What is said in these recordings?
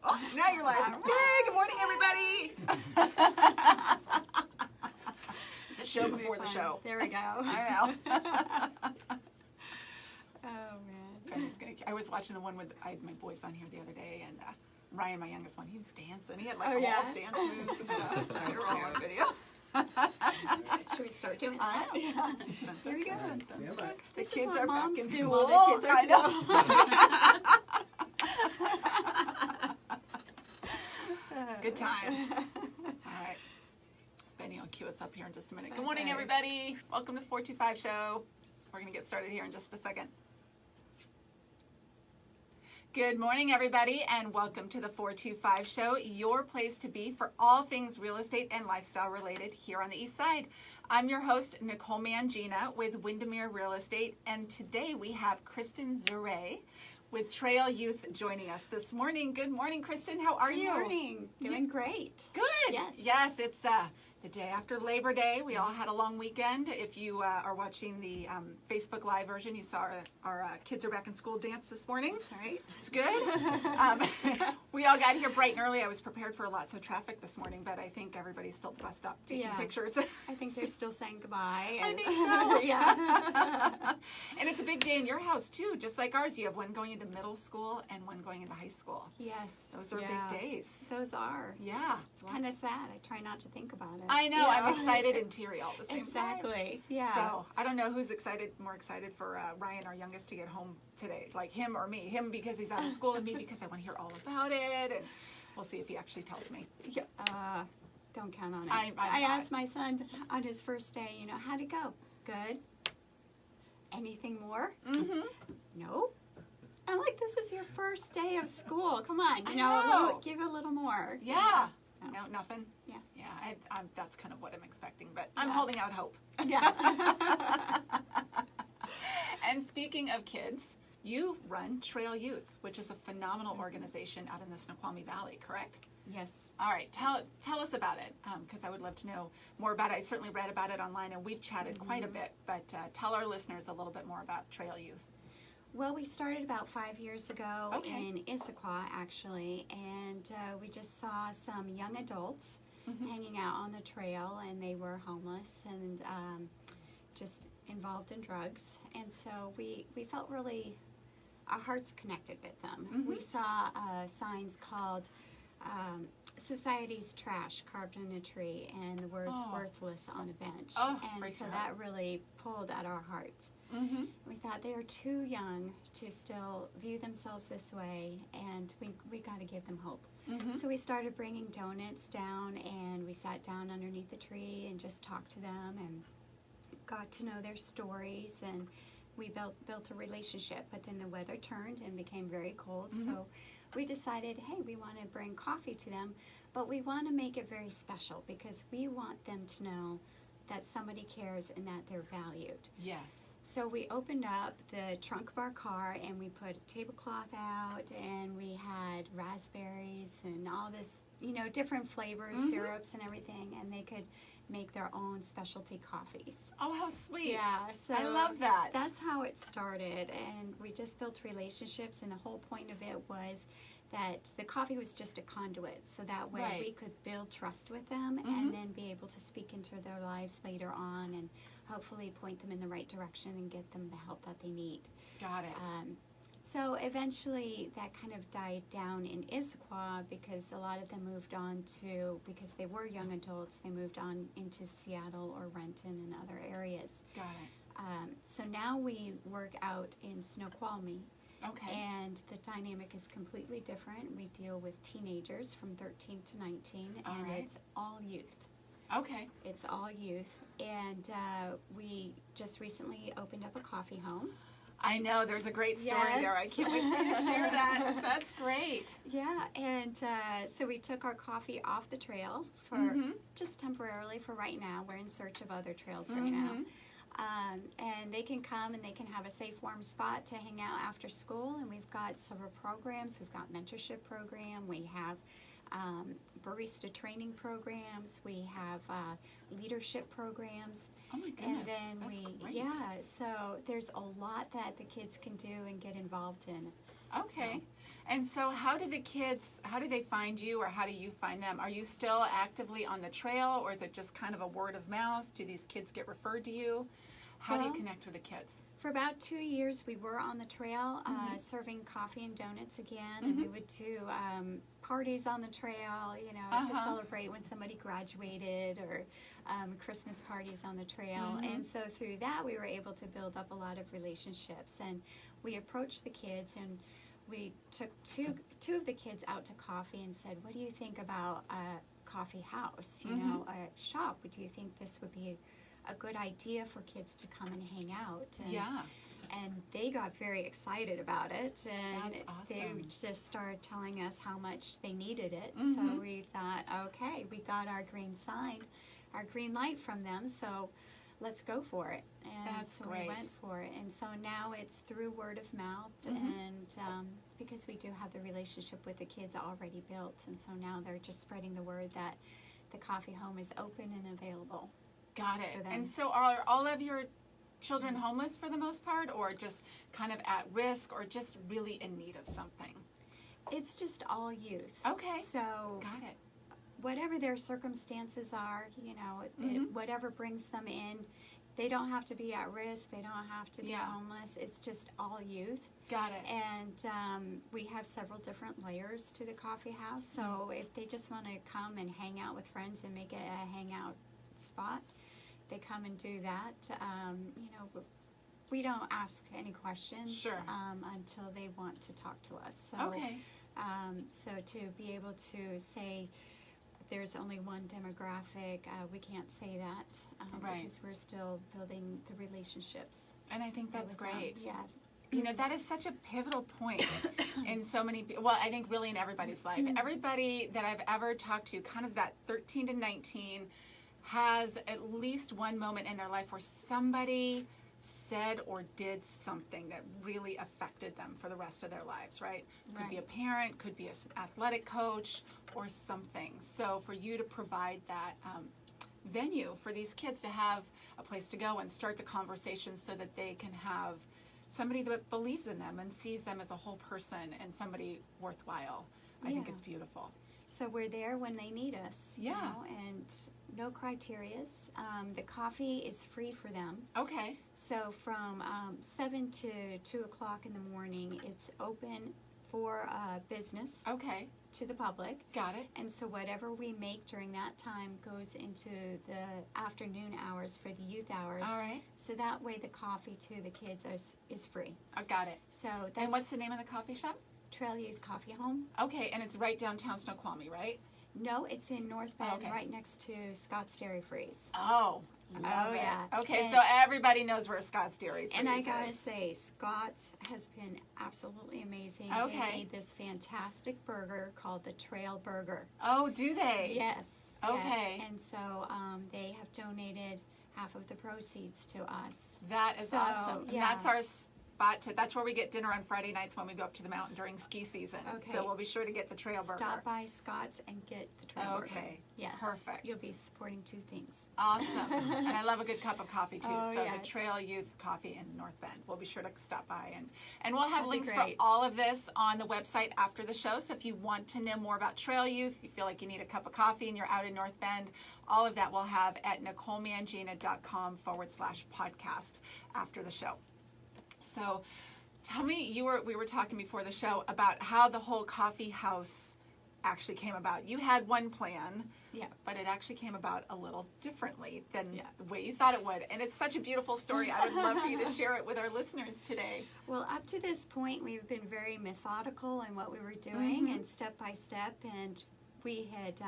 Oh, now you're live. All right. Yay, good morning, everybody. It's the show before the show. There we go. I know. Oh, man. I was watching the one with, I had my boys on here the other day, and Ryan, my youngest one, he was dancing. He had like Oh, all yeah? dance moves and stuff. So They're all on video. Should we start doing I that? know. Yeah. Here we go. Stand by. The This is kids what are back moms in do school. while the kids are I know. Good times. All right. Benny will cue us up here in just a minute. Good morning, Okay. everybody. Welcome to the 425 show. We're going to get started here in just a second. Good morning, everybody, and welcome to the 425 show, your place to be for all things real estate and lifestyle related here on the East Side. I'm your host, Nicole Mangina with Windermere Real Estate, and today we have Kristen Zuray with Trail Youth joining us this morning. Good morning, Kristen. How are you? Good morning. Doing great. Good. Yes. Yes, it's the day after Labor Day. We all had a long weekend. If you are watching the Facebook Live version, you saw our kids are back in school dance this morning. That's right. It's good. We all got here bright and early. I was prepared for lots of traffic this morning, but I think everybody's still at the bus stop taking Yeah. pictures. I think they're still saying goodbye. I and- think so. Yeah. And it's a big day in your house, too, just like ours. You have one going into middle school and one going into high school. Yes. Those are yeah. big days. Those are. Yeah. It's kind of sad. I try not to think about it. I know. You I'm excited and teary all at the same time. Exactly. Yeah. So I don't know who's more excited for Ryan, our youngest, to get home today, like him or me. Him because he's out of school, and me because I want to hear all about it, and we'll see if he actually tells me. Yeah, don't count on it. I'm I not. asked my son on his first day, how'd it go? Good. Anything more? Mm-hmm. No. I'm like, this is your first day of school. Come on, I a know. little, give a little more. Yeah. No. No, nothing. Yeah. Yeah. I'm that's kind of what I'm expecting, but I'm Yeah. holding out hope. Yeah. And speaking of kids, you run Trail Youth, which is a phenomenal organization out in the Snoqualmie Valley, correct? Yes. All right, tell us about it, because I would love to know more about it. I certainly read about it online, and we've chatted quite a bit, but tell our listeners a little bit more about Trail Youth. Well, we started about 5 years ago Okay. in Issaquah, actually, and we just saw some young adults Mhm. hanging out on the trail, and they were homeless and just involved in drugs. And so we felt really, our hearts connected with them. Mhm. We saw signs called Society's Trash carved on a tree and the words Oh. worthless on a bench. Oh, And breaks so your that heart. really pulled at our hearts. Mm-hmm. We thought they are too young to still view themselves this way, and we got to give them hope. Mm-hmm. So we started bringing donuts down, and we sat down underneath the tree and just talked to them and got to know their stories, and we built a relationship. But then the weather turned and became very cold, so we decided, hey, we want to bring coffee to them, but we want to make it very special because we want them to know that somebody cares and that they're valued. Yes. So we opened up the trunk of our car and we put a tablecloth out, and we had raspberries and all this, different flavors, Mhm. syrups and everything, and they could make their own specialty coffees. Oh, how sweet. Yeah, so I love that. That's how it started, and we just built relationships, and the whole point of it was that the coffee was just a conduit, so that way Right. we could build trust with them Mhm. and then be able to speak into their lives later on and hopefully point them in the right direction and get them the help that they need. Got it. So eventually that kind of died down in Issaquah because a lot of them moved on to, because they were young adults, they moved on into Seattle or Renton and other areas. Got it. So now we work out in Snoqualmie, Okay. and the dynamic is completely different. We deal with teenagers from 13 to 19, All and right. it's all youth. Okay. It's all youth, and we just recently opened up a coffee home. I know there's a great story Yes. there. I can't wait for you to share that. That's great. Yeah, and so we took our coffee off the trail for Mhm. just temporarily for right now. We're in search of other trails right now. Mhm. And they can come and they can have a safe, warm spot to hang out after school. And we've got several programs. We've got mentorship program. We have barista training programs. We have leadership programs. Oh my goodness. And then That's great. yeah, so there's a lot that the kids can do and get involved in. Okay. And so how do they find you, or how do you find them? Are you still actively on the trail, or is it just kind of a word of mouth? Do these kids get referred to you? How do you connect with the kids? For about 2 years, we were on the trail serving coffee and donuts again, and we would do parties on the trail, you know, to celebrate when somebody graduated, or Christmas parties on the trail. And so through that, we were able to build up a lot of relationships, and we approached the kids, and we took two of the kids out to coffee and said, what do you think about a coffee house, you know, a shop? Do you think this would be a good idea for kids to come and hang out? And, and they got very excited about it, and That's awesome. they just started telling us how much they needed it. So we thought, okay, we got our green sign, our green light from them, so let's go for it. And That's so great. we went for it. And so now it's through word of mouth, and because we do have the relationship with the kids already built, and so now they're just spreading the word that the coffee home is open and available. Got it. For them. And so are all of your children homeless for the most part, or just kind of at risk, or just really in need of something? It's just all youth. Okay. So Got it. whatever their circumstances are, you know, whatever brings them in, they don't have to be at risk. They don't have to be homeless. It's just all youth. Got it. And we have several different layers to the coffee house. So if they just want to come and hang out with friends and make it a hangout spot, they come and do that. You know, we don't ask any questions until they want to talk to us. So, so to be able to say there's only one demographic, we can't say that because we're still building the relationships. And I think that's great. Yeah. You know, that is such a pivotal point in so many, well, I think really in everybody's life. Everybody that I've ever talked to, kind of that 13 to 19, has at least one moment in their life where somebody said or did something that really affected them for the rest of their lives, right? Could be a parent, could be an athletic coach, or something. So for you to provide that venue for these kids to have a place to go and start the conversation so that they can have somebody that believes in them and sees them as a whole person and somebody worthwhile, I think it's beautiful. So we're there when they need us. You know, and no criterias. The coffee is free for them. Okay. So from 7 to 2 o'clock in the morning, it's open for business. Okay. To the public. Got it. And so whatever we make during that time goes into the afternoon hours for the youth hours. All right. So that way the coffee to the kids is free. I got it. So that's And what's the name of the coffee shop? Trail Youth Coffee Home. Okay, and it's right downtown Snoqualmie, right? No, it's in North Bend, right next to Scott's Dairy Freeze. Oh, love it. Yeah. Okay, And- so everybody knows where Scott's Dairy Freeze And I is. gotta say, Scott's has been absolutely amazing. Okay. They made this fantastic burger called the Trail Burger. Oh, do they? Yes. Okay. Yes. And so they have donated half of the proceeds to us. That is So, awesome. And yeah. that's our spot that's where we get dinner on Friday nights when we go up to the mountain during ski season. Okay. So we'll be sure to get the Trail Burger. Stop by Scott's and get the Trail Burger. Okay. Yes. Perfect. You'll be supporting two things. Awesome. And I love a good cup of coffee too. Oh, so yes. the Trail Youth Coffee in North Bend. We'll be sure to stop by and we'll have That'd be links for great. all of this on the website after the show. So if you want to know more about Trail Youth, you feel like you need a cup of coffee and you're out in North Bend, all of that we'll have at NicoleMangina.com/podcast after the show. So tell me, we were talking before the show about how the whole coffee house actually came about. You had one plan, but it actually came about a little differently than the way you thought it would. And it's such a beautiful story. I would love for you to share it with our listeners today. Well, up to this point, we've been very methodical in what we were doing and step by step. And we had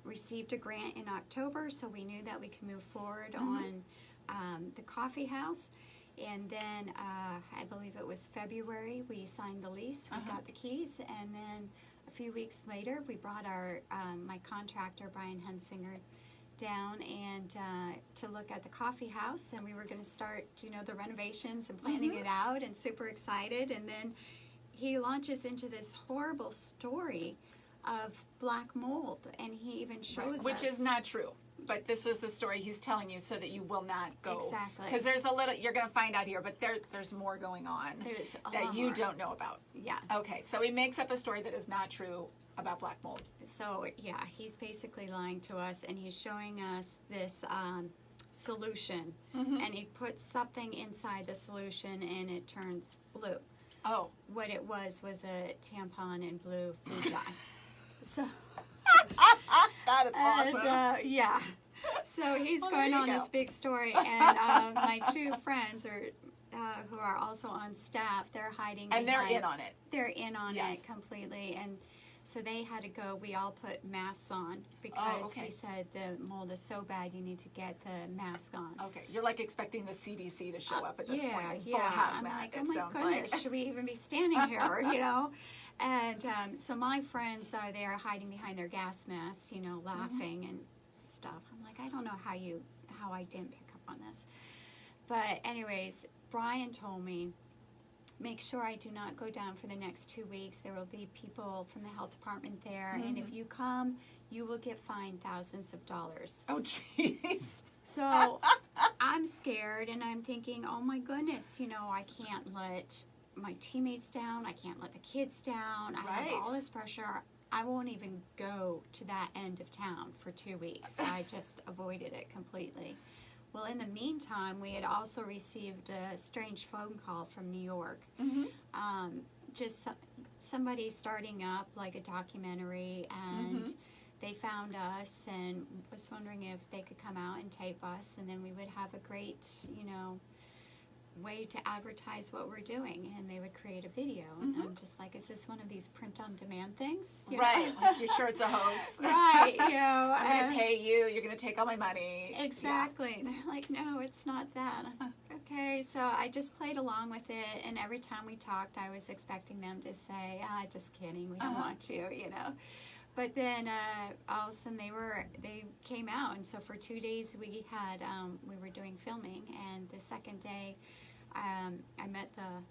received a grant in October, so we knew that we could move forward on the coffee house. And then I believe it was February, we signed the lease, we got the keys, and then a few weeks later, we brought our my contractor, Brian Hunsinger, down and to look at the coffee house, and we were going to start, the renovations and planning it out, and super excited. And then he launches into this horrible story of black mold, and he even shows us. Which is not true. But this is the story he's telling you so that you will not go. Exactly. Because there's a little, you're going to find out here, but there's more going on There's a that lot you more. don't know about. Yeah. Okay, so he makes up a story that is not true about black mold. So, yeah, he's basically lying to us, and he's showing us this solution, and he puts something inside the solution, and it turns blue. Oh. What it was a tampon and blue food dye. So, That is awesome. and, yeah. So he's Well, going there you on go. this big story, and my two friends who are also on staff, they're hiding And they're behind- in on it. They're in on Yes. it completely, and so they had to go. We all put masks on because okay. he said the mold is so bad you need to get the mask on. Okay, you're like expecting the CDC to show up at this yeah, point in full yeah. hazmat, I'm like, it oh my sounds goodness, like. should we even be standing here, you know? And so my friends are there hiding behind their gas masks, you know, laughing and stuff. I'm like, I don't know how I didn't pick up on this. But anyways, Brian told me, make sure I do not go down for the next 2 weeks. There will be people from the health department there, and if you come, you will get fined thousands of dollars. Oh, jeez. So I'm scared, and I'm thinking, oh my goodness, you know, I can't let my teammates down. I can't let the kids down. I Right. have all this pressure. I won't even go to that end of town for 2 weeks. I just avoided it completely. Well, in the meantime, we had also received a strange phone call from New York. Just somebody starting up like a documentary, and they found us and was wondering if they could come out and tape us, and then we would have a great, you know, way to advertise what we're doing, and they would create a video. And I'm just like, is this one of these print-on-demand things? You know? Right, like you're sure it's a hoax. Right, you know. I'm going to pay you, you're going to take all my money. Exactly. And they're like, no, it's not that. I'm like, okay, so I just played along with it, and every time we talked, I was expecting them to say, just kidding, we don't want you, you know. But then all of a sudden they came out, and so for 2 days we had we were doing filming, and the second day I met the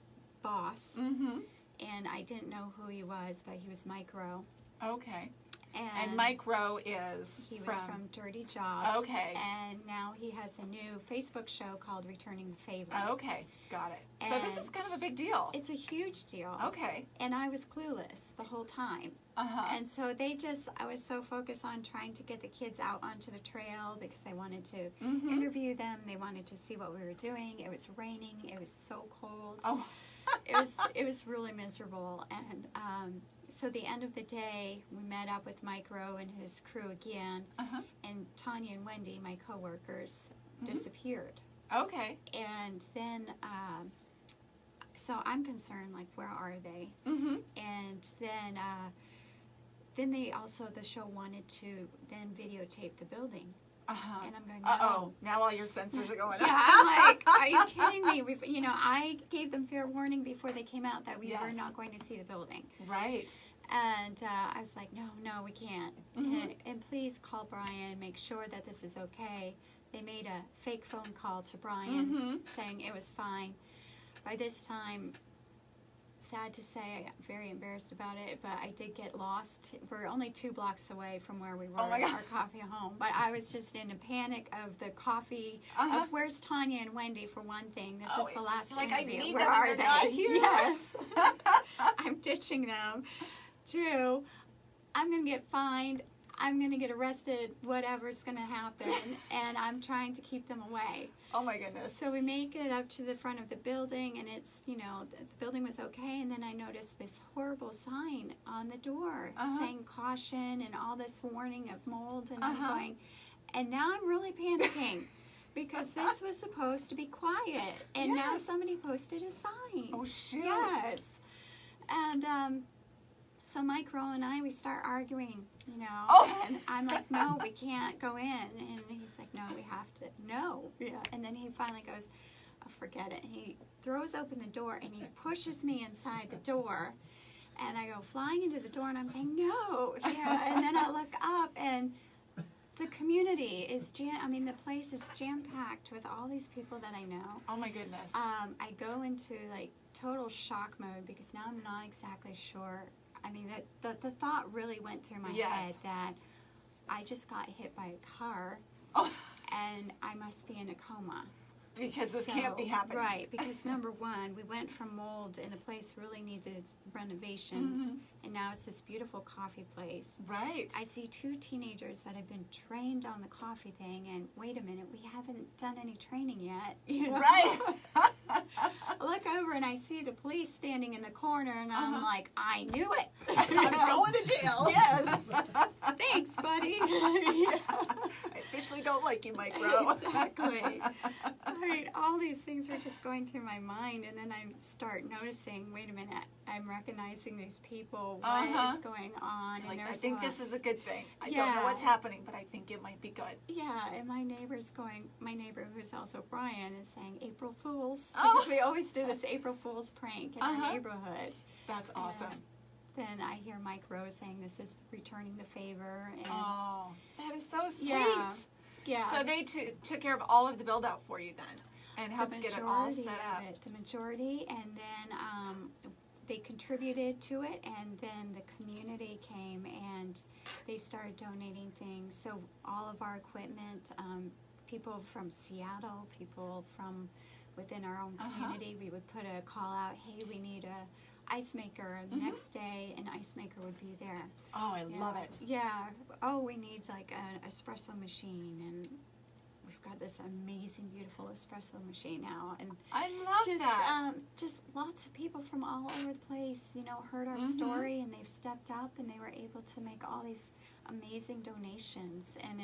boss, and I didn't know who he was, but he was Mike Rowe. Okay. And Mike Rowe is He was from Dirty Jobs. Okay. And now he has a new Facebook show called Returning the Favor. Okay, got it. So this is And kind of a big deal. It's a huge deal. Okay. And I was clueless the whole time. And so I was so focused on trying to get the kids out onto the trail because they wanted to interview them. They wanted to see what we were doing. It was raining. It was so cold. Oh. It was really miserable. And so the end of the day, we met up with Mike Rowe and his crew again. And Tanya and Wendy, my coworkers, disappeared. Okay. And then, so I'm concerned, like, where are they? And then they also, the show wanted to then videotape the building. And I'm going, no. Uh-oh, now all your sensors are going Yeah, I'm like, are you kidding me? You know, I gave them fair warning before they came out that we were not going to see the building. Right. And I was like, no, we can't. And please call Brian, make sure that this is okay. They made a fake phone call to Brian saying it was fine. By this time, sad to say, I'm very embarrassed about it, but I did get lost. We're only 2 blocks away from where we were at our coffee home. But I was just in a panic of the coffee, of where's Tanya and Wendy for one thing. This is the last like, interview. I need Where them and are they're they? not here. Yes. I'm ditching them. 2, I'm going to get fined. I'm going to get arrested, whatever's going to happen, and I'm trying to keep them away. Oh my goodness. So we make it up to the front of the building, and it's, you know, the building was okay, and then I noticed this horrible sign on the door saying caution and all this warning of mold, and I'm going, and now I'm really panicking because this was supposed to be quiet, and now somebody posted a sign. Oh, shoot. Yes. And so Mike Rowe and I, we start arguing, you know, and I'm like, no, we can't go in. And he's like, no, we have to. No. Yeah. And then he finally goes, oh, forget it. And he throws open the door, and he pushes me inside the door. And I go flying into the door, and I'm saying, no. Yeah. And then I look up, and the community is the place is jam-packed with all these people that I know. Oh my goodness. I go into, like, total shock mode because now I'm not exactly sure. I mean, the thought really went through my head that I just got hit by a car, Oh. And I must be in a coma. Because this can't be happening. Right, because number one, we went from mold and the place really needed renovations, and now it's this beautiful coffee place. Right. I see two teenagers that have been trained on the coffee thing, and wait a minute, we haven't done any training yet. You know? Right. I look over and I see the police standing in the corner, and I'm like, I knew it. I'm going to jail. Yes. Thanks, buddy. Yeah. I officially don't like you, Micro. Exactly. Right, all these things were just going through my mind, and then I start noticing, wait a minute, I'm recognizing these people. What is going on? Like, and I think this is a good thing. I don't Yeah. know what's happening, but I think it might be good. Yeah, and my neighbor who's also Brian is saying April Fools, Oh. because we always do this April Fool's prank in our neighborhood. That's awesome. Then I hear Mike Rose saying this is returning the favor. And Oh, that is so sweet. Yeah. Yeah. So they took care of all of the build out for you then, and helped get it all set up. The majority, and then they contributed to it, and then the community came and they started donating things. So all of our equipment, people from Seattle, people from within our own community, we would put a call out, hey, we need a ice maker, and the next day an ice maker would be there. Oh, I love it. Yeah. Oh, we need like an espresso machine, and we've got this amazing, beautiful espresso machine now. And I love just, that. just lots of people from all over the place, you know, heard our story, and they've stepped up, and they were able to make all these amazing donations. And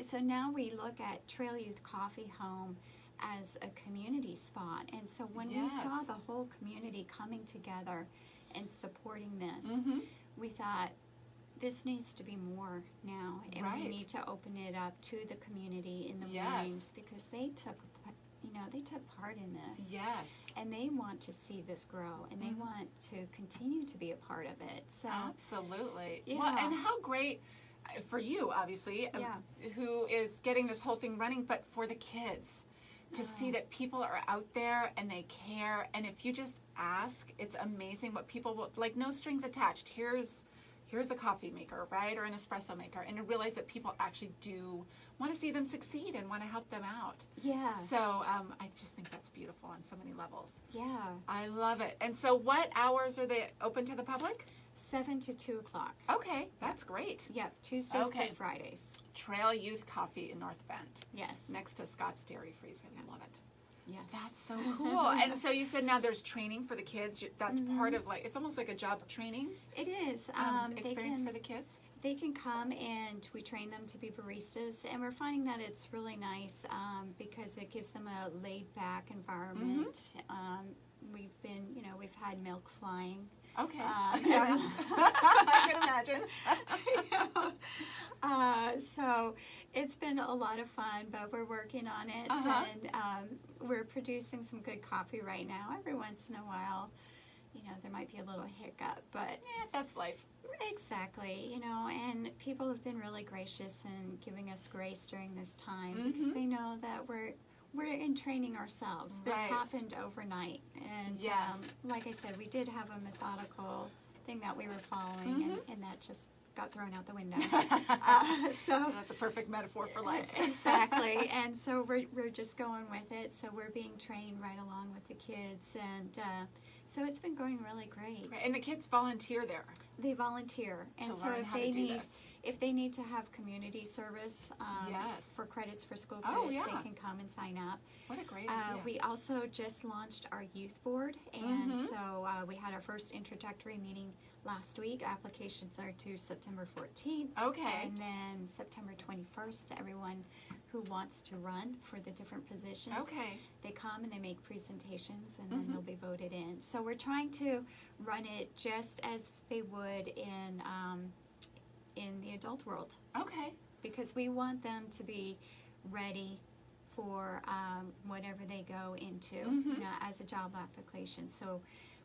so now we look at Trail Youth Coffee Home as a community spot. And so when we saw the whole community coming together and supporting this, we thought, this needs to be more now, and we need to open it up to the community in the mornings, because they took part in this. Yes. And they want to see this grow, and they want to continue to be a part of it. So Absolutely. Yeah. Well, and how great for you, obviously, who is getting this whole thing running, but for the kids to see that people are out there and they care. And if you just ask, it's amazing what people will, like, no strings attached. Here's a coffee maker, right? Or an espresso maker. And to realize that people actually do want to see them succeed and want to help them out. Yeah. So I just think that's beautiful on so many levels. Yeah. I love it. And so what hours are they open to the public? 7 to 2 o'clock. Okay, that's great. Yep, Tuesdays through Fridays. Trail Youth Coffee in North Bend. Yes. Next to Scott's Dairy Freeze. I love it. Yes. That's so cool. And so you said now there's training for the kids. That's part of, like, it's almost like a job training It is. experience for the kids. They can come and we train them to be baristas, and we're finding that it's really nice because it gives them a laid-back environment. We've had milk flying. Okay. Yeah. I can imagine. So it's been a lot of fun, but we're working on it, and we're producing some good coffee right now. Every once in a while, there might be a little hiccup, but that's life. Exactly, and people have been really gracious in giving us grace during this time because they know that we're in training ourselves. This happened overnight, and like I said, we did have a methodical thing that we were following, and that just got thrown out the window. So that's a perfect metaphor for life. Exactly, and so we're just going with it. So we're being trained right along with the kids, and so it's been going really great. And the kids volunteer there. They volunteer, and so if they need to have community service for credits for school credits, they can come and sign up. What a great idea. We also just launched our youth board, and so we had our first introductory meeting last week. Applications are due September 14th. Okay. And then September 21st, everyone who wants to run for the different positions. Okay. They come and they make presentations, and then they'll be voted in. So we're trying to run it just as they would in the adult world. Okay. Because we want them to be ready for whatever they go into as a job application. So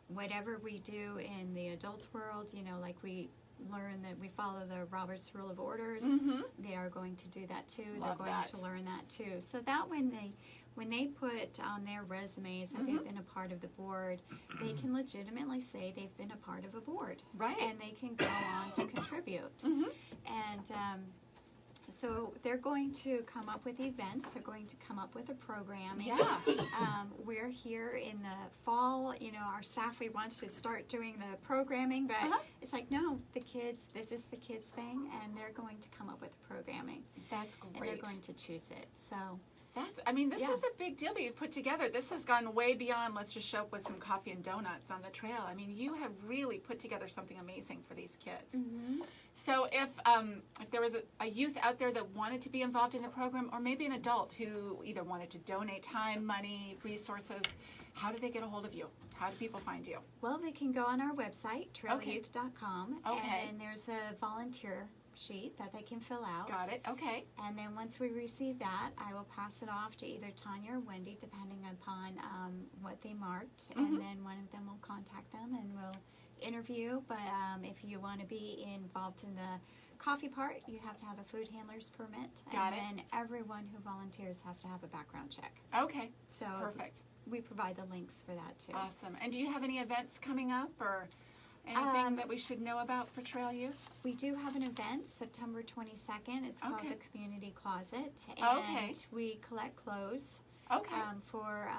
whatever we do in the adult world, like we learn that we follow the Robert's Rule of Orders, they are going to do that too. They're going to learn that too. So that when they put on their resumes that they've been a part of the board, they can legitimately say they've been a part of a board. Right. And they can go on to contribute. And So they're going to come up with events. They're going to come up with a programming. Yeah. We're here in the fall. You know, our staff, we want to start doing the programming, but it's like, no, the kids, this is the kids' thing, and they're going to come up with the programming. That's great. And they're going to choose it. So this is a big deal that you've put together. This has gone way beyond let's just show up with some coffee and donuts on the trail. I mean, you have really put together something amazing for these kids. Mm-hmm. So if there was a youth out there that wanted to be involved in the program, or maybe an adult who either wanted to donate time, money, resources, how do they get a hold of you? How do people find you? Well, they can go on our website, trailyouth.com, Okay. and there's a volunteer sheet that they can fill out. Got it. Okay. And then once we receive that, I will pass it off to either Tanya or Wendy, depending upon what they marked. Mhm. And then one of them will contact them and we'll interview. But if you want to be involved in the coffee part, you have to have a food handler's permit. Got it. And then everyone who volunteers has to have a background check. Okay. So Perfect. we provide the links for that too. Awesome. And do you have any events coming up or anything that we should know about for Trail Youth? We do have an event September 22nd. It's called Okay. the Community Closet. And Okay. we collect clothes Okay. for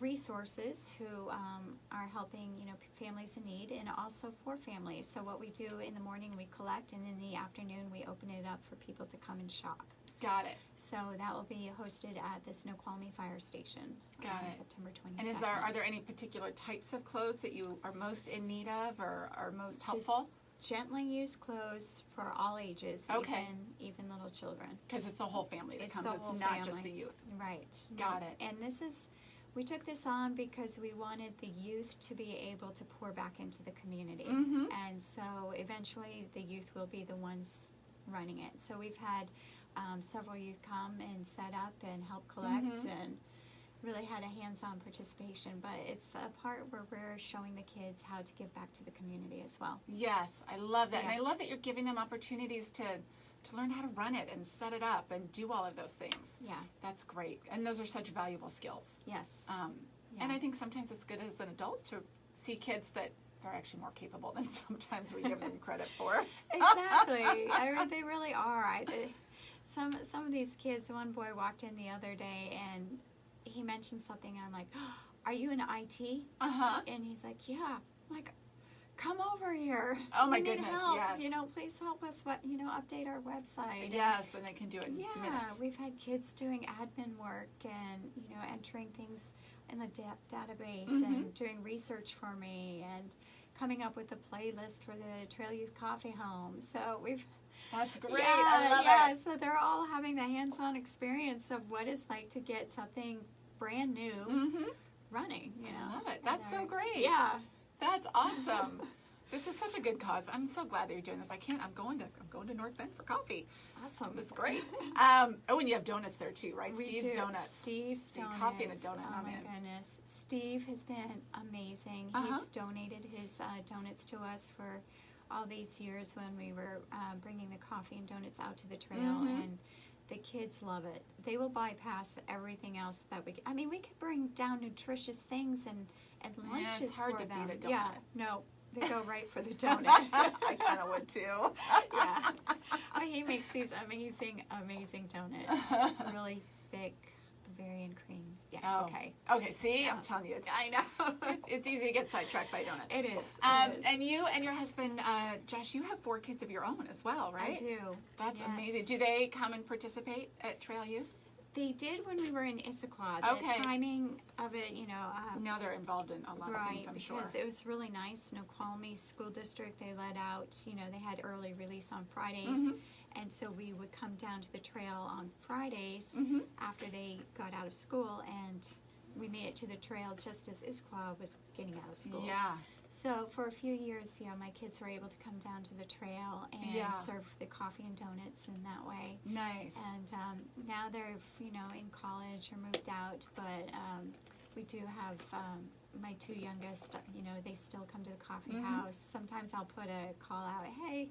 resources who are helping, you know, families in need, and also for families. So what we do in the morning, we collect, and in the afternoon, we open it up for people to come and shop. Got it. So that will be hosted at the Snoqualmie Fire Station Got on it. September 22nd. And are there any particular types of clothes that you are most in need of or are most helpful? Just gently used clothes for all ages, Okay. even little children. Because it's the whole family that It's comes. the It's whole not just family. the youth. Right. Got it. And we took this on because we wanted the youth to be able to pour back into the community. Mhm. And so eventually the youth will be the ones running it. So we've had several youth come and set up and help collect Mhm. and really had a hands-on participation. But it's a part where we're showing the kids how to give back to the community as well. Yes, I love that. And Yeah. I love that you're giving them opportunities to learn how to run it and set it up and do all of those things. Yeah. That's great. And those are such valuable skills. Yes. And I think sometimes it's good as an adult to see kids that they're actually more capable than sometimes we give them credit for. Exactly. I mean, they really are. Some of these kids, one boy walked in the other day and he mentioned something, and I'm like, oh, are you in IT? Uh-huh. And he's like, yeah. I'm like, come over here. Oh, my We need goodness, help. yes. You know, please help us, update our website. Yes, and they can do it in Yeah, minutes. we've had kids doing admin work and, entering things in the database Mhm. and doing research for me and coming up with a playlist for the Trail Youth Coffee Home. So That's great. yeah, I love yeah. it. So they're all having the hands-on experience of what it's like to get something brand new Mm-hmm. running, I love it. And That's so they're- great. Yeah. That's awesome. This is such a good cause. I'm so glad that you're doing this. I'm going to North Bend for coffee. Awesome. That's great. And you have donuts there too, right? We Steve's do. Donuts. Steve's See, Donuts. coffee and a donut, Oh I'm my in. goodness. Steve has been amazing. Uh-huh. He's donated his donuts to us for all these years when we were bringing the coffee and donuts out to the trail, Mhm. and the kids love it. They will bypass everything else that we could bring down nutritious things and lunches it's hard for to beat them. a donut. Yeah, no, they go right for the donut. I kind of would too. Yeah. But he makes these amazing donuts. Really thick Bavarian creams. Yeah, Oh. okay. Okay, see? Yeah. I'm telling you, I know. it's easy to get sidetracked by donuts. It is. And you and your husband, Josh, you have 4 kids of your own as well, right? I do. That's Yes. amazing. Do they come and participate at Trail Youth? They did when we were in Issaquah. Okay. The timing of it, Now they're involved in a lot of things, I'm sure. because it was really nice. Snoqualmie School District, they let out, they had early release on Fridays. Mhm. And so we would come down to the trail on Fridays Mhm. after they got out of school, and we made it to the trail just as Issaquah was getting out of school. Yeah. So for a few years, my kids were able to come down to the trail and Yeah. serve the coffee and donuts in that way. Nice. And now they're, in college or moved out, but we do have my 2 youngest, they still come to the coffee Mhm. house. Sometimes I'll put a call out, hey,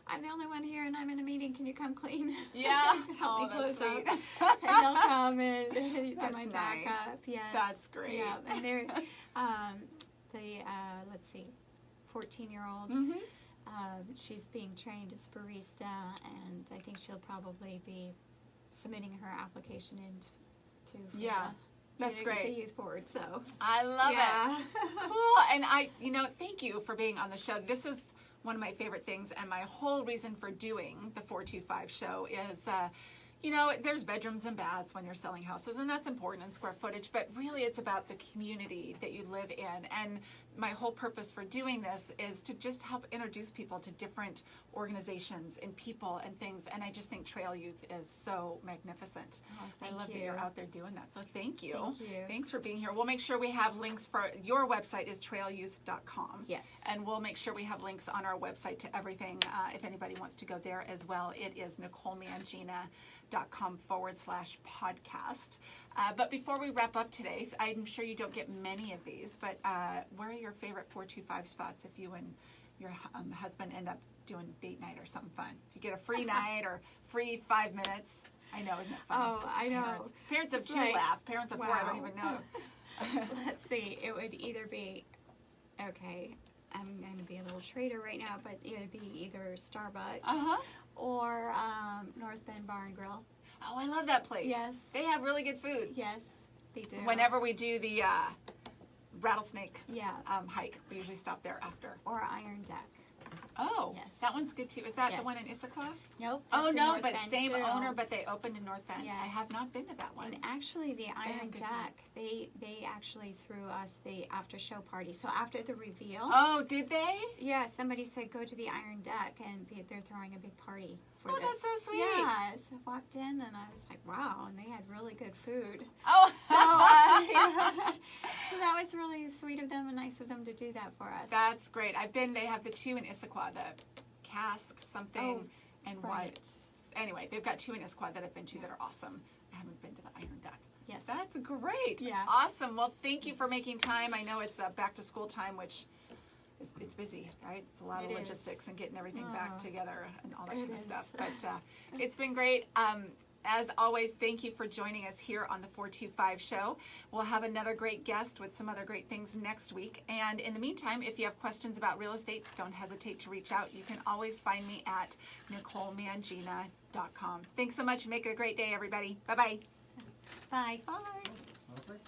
I'm the only one here and I'm in a meeting, can you come clean? Yeah. Help me Oh, close that's sweet. up. And they'll come and they're That's my nice. backup. Yes. That's great. Yeah, and they're, the 14-year-old, Mhm. She's being trained as barista, and I think she'll probably be submitting her application into Yeah, that's great. the youth board. So I love yeah. it. Cool. And thank you for being on the show. This is one of my favorite things, and my whole reason for doing the 425 show is, there's bedrooms and baths when you're selling houses, and that's important in square footage, but really it's about the community that you live in. And my whole purpose for doing this is to just help introduce people to different organizations and people and things, and I just think Trail Youth is so magnificent. I love that you're out there doing that, so thank you. Thank you. Thanks for being here. We'll make sure we have links for your website is trailyouth.com. Yes. And we'll make sure we have links on our website to everything if anybody wants to go there as well. It is NicoleMangina.com/podcast. But before we wrap up today, I'm sure you don't get many of these, but where are your favorite 425 spots if you and your husband end up doing date night or something fun? If you get a free night or free 5 minutes. I know, isn't it fun? Oh, I know. Parents of It's two laugh. Parents of four, I don't even know. Let's see. It would either be, okay, I'm going to be a little traitor right now, but it would be either Starbucks or North Bend Bar and Grill. Oh, I love that place. Yes. They have really good food. Yes, they do. Whenever we do the rattlesnake Yeah. hike, we usually stop there after. Or Iron Deck. Oh, Yes. that one's good too. Is that the Yes. one in Issaquah? Nope. Oh that's in no, North but Bend, same too. owner, but they opened in North Bend. Yes. I have not been to that one. And actually, the Iron good Deck, they actually threw us the after show party. So after the reveal, Oh, did they? yeah, somebody said go to the Iron Deck, and they're throwing a big party for Oh, this. that's so sweet. Yeah, so I walked in, and I was like, wow, and they had really good food. Oh, So, so that was really sweet of them and nice of them to do that for us. that's great. I've been. They have the two in Issaquah, the cask something and right. what. Anyway, they've got two in Issaquah that I've been to that are awesome. I haven't been to the Iron Deck. Yes. That's great. Yeah. Awesome. Well, thank you for making time. I know it's back to school time, which it's busy, right? It's a lot of It is. logistics and getting everything back together and all that It kind of is. stuff. But it's been great. As always, thank you for joining us here on the 425 show. We'll have another great guest with some other great things next week. And in the meantime, if you have questions about real estate, don't hesitate to reach out. You can always find me at NicoleMangina.com. Thanks so much. Make it a great day, everybody. Bye-bye. Bye. Bye. Okay.